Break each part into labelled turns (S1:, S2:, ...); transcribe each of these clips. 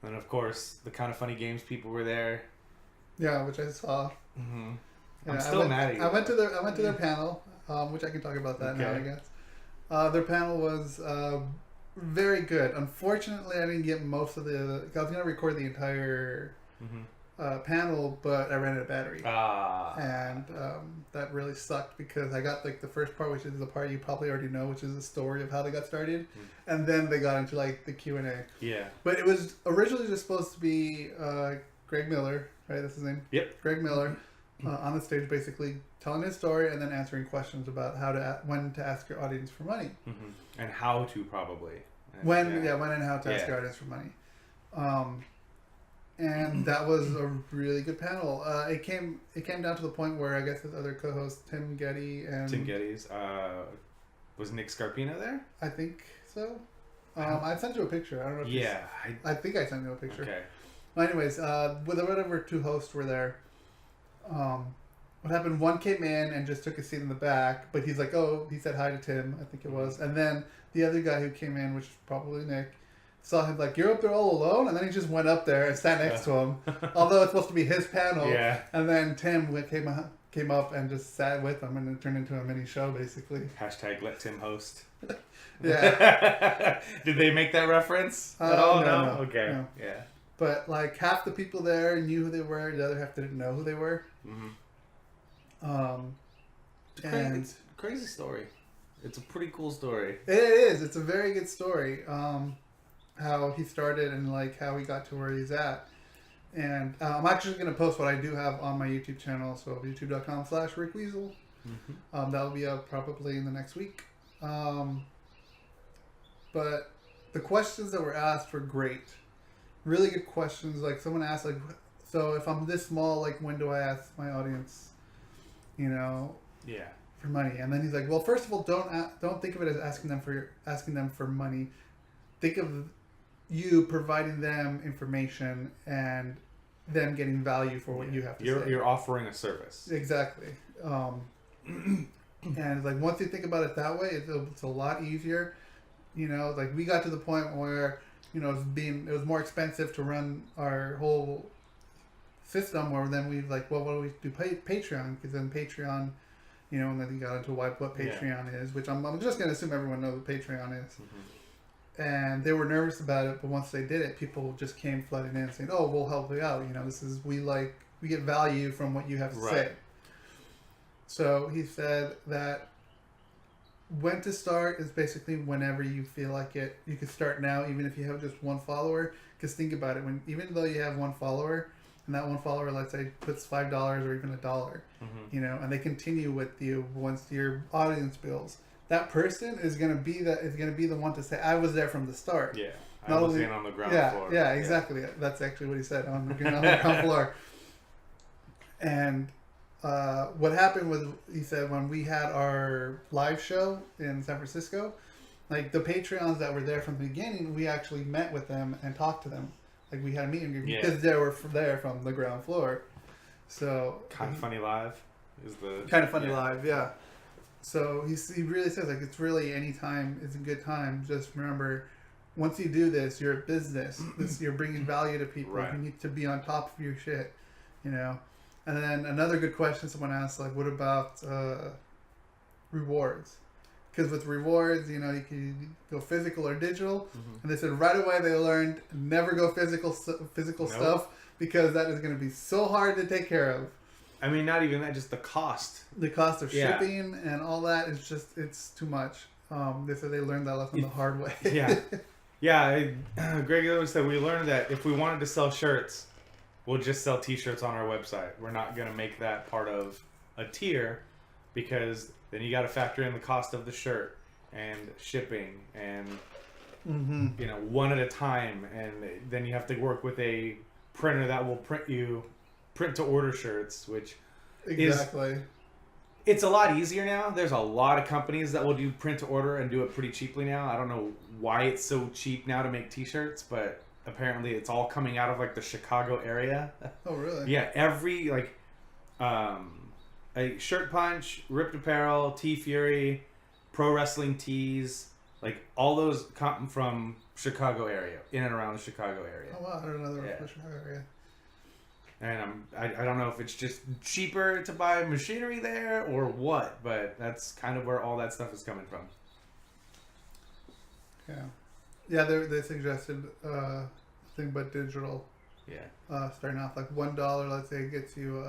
S1: And of course, the Kind of Funny Games people were there.
S2: Yeah, which I saw.
S1: Mm-hmm.
S2: Yeah,
S1: I'm still mad at you.
S2: I went to their panel, which I can talk about that now, I guess. Their panel was very good. Unfortunately, I didn't get most of the. I was going to record the entire panel, but I ran out of battery. And that really sucked because I got like the first part, which is the part you probably already know, which is the story of how they got started, and then they got into like the Q&A.
S1: Yeah.
S2: But it was originally just supposed to be Greg Miller, right? That's his name.
S1: Yep.
S2: Greg Miller on the stage, basically telling his story and then answering questions about when to ask your audience for money,
S1: and how to probably
S2: when and how to ask your audience for money. And that was a really good panel. It came down to the point where I guess his other co-host Tim Geddes
S1: was Nick Scarpino there?
S2: I think so. I sent you a picture. I don't know. If I think I sent you a picture.
S1: Okay.
S2: Well, anyways, whatever two hosts were there. What happened? One came in and just took a seat in the back, but he's like, he said hi to Tim, I think it was, and then the other guy who came in, which is probably Nick, saw him like, "You're up there all alone," and then he just went up there and sat next to him, although it's supposed to be his panel. Yeah. And then Tim came up and just sat with him, and it turned into a mini show basically.
S1: Hashtag let Tim host.
S2: Yeah.
S1: Did they make that reference at all? No. Okay.
S2: No.
S1: Yeah.
S2: But like half the people there knew who they were, the other half didn't know who they were.
S1: It's a crazy story. It's a pretty cool story.
S2: It is. It's a very good story. How he started and like how he got to where he's at. And I'm actually going to post what I do have on my YouTube channel. So youtube.com/RickWeasel. That'll be up probably in the next week. But the questions that were asked were great. Really good questions. Like someone asked, like, so if I'm this small, like, when do I ask my audience, for money? And then he's like, well, first of all, don't think of it as asking them for money. Think of you providing them information and them getting value for what you have to say.
S1: You're offering a service.
S2: Exactly. And like once you think about it that way, it's a lot easier. Like we got to the point where it was more expensive to run our whole system, where then we like, well, what do we do? Patreon, because then Patreon, and then you got into what Patreon is, which I'm just going to assume everyone knows what Patreon is. And they were nervous about it, but once they did it, people just came flooding in saying, "Oh, we'll help you out. We get value from what you have to say." So he said that when to start is basically whenever you feel like it. You can start now, even if you have just one follower. Because think about it, even though you have one follower, and that one follower, let's say, puts $5 or even $1, and they continue with you once your audience builds. That person is gonna be the one to say, "I was there from the start."
S1: Yeah, I was in on the ground floor.
S2: Yeah, exactly. Yeah. That's actually what he said, on the ground floor. And what happened was, he said, when we had our live show in San Francisco, like the Patreons that were there from the beginning, we actually met with them and talked to them. Like we had a meeting because they were there from the ground floor. So
S1: Kind of Funny Live is the
S2: Kind of Funny Live, yeah. So he really says, like, it's really any time is a good time. Just remember, once you do this, you're a business. You're bringing value to people.
S1: Right.
S2: You need to be on top of your shit, And then another good question someone asked, like, what about rewards? Because with rewards, you can go physical or digital. And they said right away they learned never go physical stuff, because that is going to be so hard to take care of.
S1: I mean, not even that, just the cost.
S2: The cost of shipping and all that is it's too much. They said they learned that lesson the hard way.
S1: Greg always said we learned that if we wanted to sell shirts, we'll just sell t-shirts on our website. We're not going to make that part of a tier, because then you got to factor in the cost of the shirt and shipping and one at a time, and then you have to work with a printer that will print to order shirts, which it's a lot easier now. There's a lot of companies that will do print to order and do it pretty cheaply now. I don't know why it's so cheap now to make t-shirts, but apparently it's all coming out of like the Chicago area.
S2: Oh, really?
S1: Yeah, every a Shirt Punch, Ripped Apparel, T Fury, Pro Wrestling Tees, Like all those come from Chicago area, in and around the Chicago area.
S2: Oh wow, I don't know there was
S1: Yeah.
S2: a Chicago area.
S1: And I don't know if it's just cheaper to buy machinery there or what, but that's kind of where all that stuff is coming from.
S2: Yeah, they suggested thing but digital.
S1: Yeah.
S2: Starting off like $1, let's say, gets you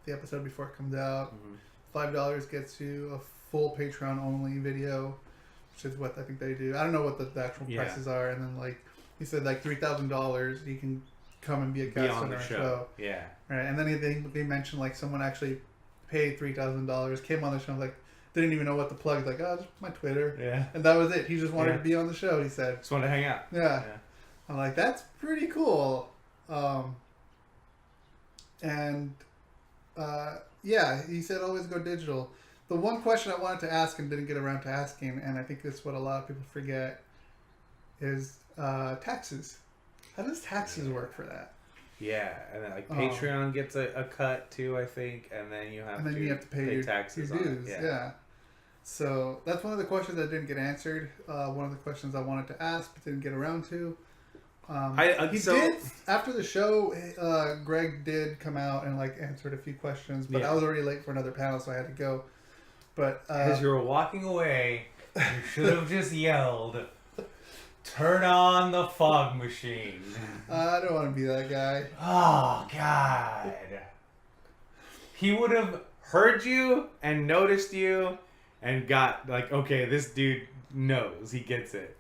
S2: the episode before it comes out.
S1: Mm-hmm.
S2: $5 gets you a full Patreon only video, which is what I think they do. I don't know what the actual prices are. And then like he said, like $3,000, you can come and be a guest on our show.
S1: Yeah.
S2: Right, and then they mentioned like someone actually paid $3,000, came on the show, like didn't even know what to plug, like just my Twitter.
S1: Yeah.
S2: And that was it. He just wanted to be on the show. He said.
S1: Just wanted to hang out.
S2: Yeah. I'm like, that's pretty cool. Yeah, he said always go digital. The one question I wanted to ask and didn't get around to asking, and I think this is what a lot of people forget, is taxes. How does taxes work for that?
S1: Yeah, and then like Patreon gets a cut too, I think, and then you have to pay your taxes
S2: your
S1: on
S2: dues.
S1: it.
S2: Yeah. So that's one of the questions that didn't get answered. One of the questions I wanted to ask but didn't get around to. He did after the show. Greg did come out and like answered a few questions, but I was already late for another panel, so I had to go. But
S1: as you were walking away, you should have just yelled, "Turn on the fog machine."
S2: I don't want to be that guy.
S1: Oh God! He would have heard you and noticed you, and got like, okay, this dude knows, he gets it.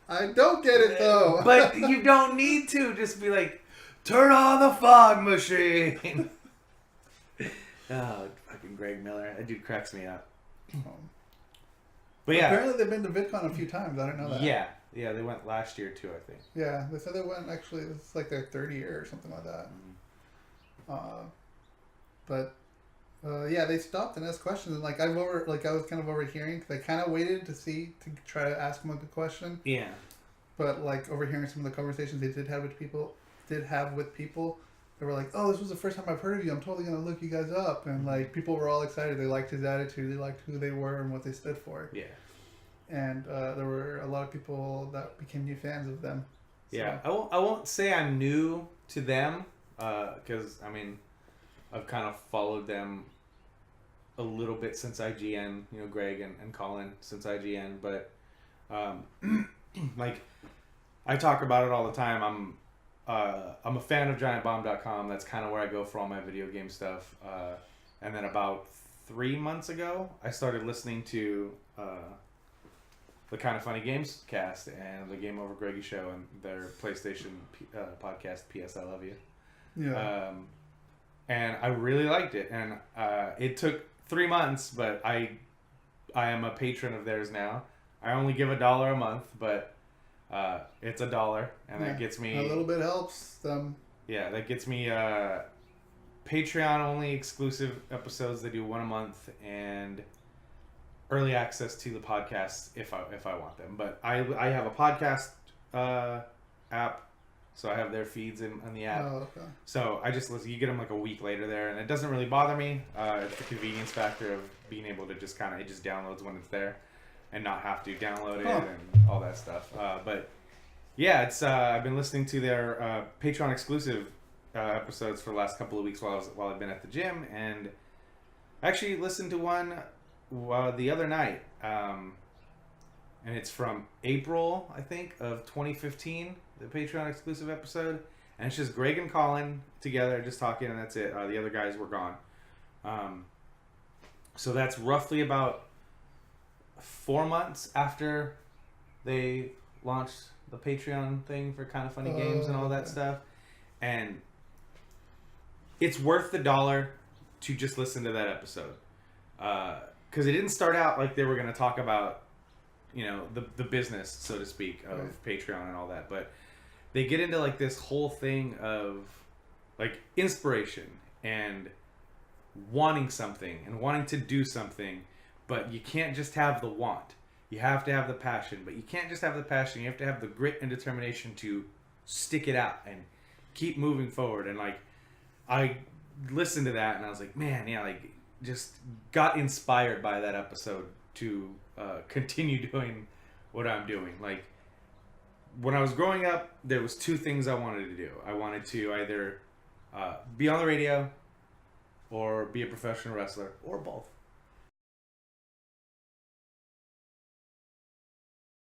S2: I don't get it though.
S1: But you don't need to. Just be like, turn on the fog machine. Oh, fucking Greg Miller. That dude cracks me up. But yeah.
S2: Apparently they've been to VidCon a few times. I didn't know that.
S1: Yeah. Yeah, they went last year too, I think.
S2: Yeah, they said they went actually, it's like their third year or something like that. Mm-hmm. Yeah, they stopped and asked questions, and like I was kind of overhearing because I kind of waited to try to ask them a good question.
S1: Yeah.
S2: But like overhearing some of the conversations they did have with people, they were like, "Oh, this was the first time I've heard of you. I'm totally gonna look you guys up." And like people were all excited. They liked his attitude. They liked who they were and what they stood for.
S1: Yeah.
S2: And there were a lot of people that became new fans of them. So.
S1: Yeah, I won't say I'm new to them, because I mean, I've kind of followed them a little bit since IGN, you know, Greg and Colin since IGN, but like I talk about it all the time. I'm a fan of GiantBomb.com. That's kind of where I go for all my video game stuff. And then about 3 months ago, I started listening to the Kind of Funny Games cast and the Game Over Greggy show and their PlayStation podcast, P.S. I Love You.
S2: Yeah.
S1: And I really liked it. And it took 3 months, but I am a patron of theirs now. I only give $1 a month, but it's $1, and that gets me...
S2: A little bit helps them.
S1: Yeah, that gets me Patreon-only exclusive episodes. They do one a month, and early access to the podcasts if I want them. But I have a podcast app, so I have their feeds in the app.
S2: Oh, okay.
S1: So I just listen. You get them like a week later there, and it doesn't really bother me. It's the convenience factor of being able to just it just downloads when it's there, and not have to download it and all that stuff. But yeah, it's I've been listening to their Patreon exclusive episodes for the last couple of weeks while I've been at the gym, and I actually listened to one the other night, and it's from April, I think, of 2015, the Patreon exclusive episode, and it's just Greg and Colin together just talking, and that's it. The other guys were gone. So that's roughly about 4 months after they launched the Patreon thing for Kind of Funny Games and all that stuff, and it's worth the $1 to just listen to that episode. Because it didn't start out like they were going to talk about, you know, the business, so to speak, of Patreon and all that. But they get into like this whole thing of like inspiration and wanting something and wanting to do something. But you can't just have the want. You have to have the passion. But you can't just have the passion. You have to have the grit and determination to stick it out and keep moving forward. And like, I listened to that and I was like, man, yeah, like, just got inspired by that episode to continue doing what I'm doing. Like, when I was growing up, there was two things I wanted to do. I wanted to either be on the radio or be a professional wrestler, or both.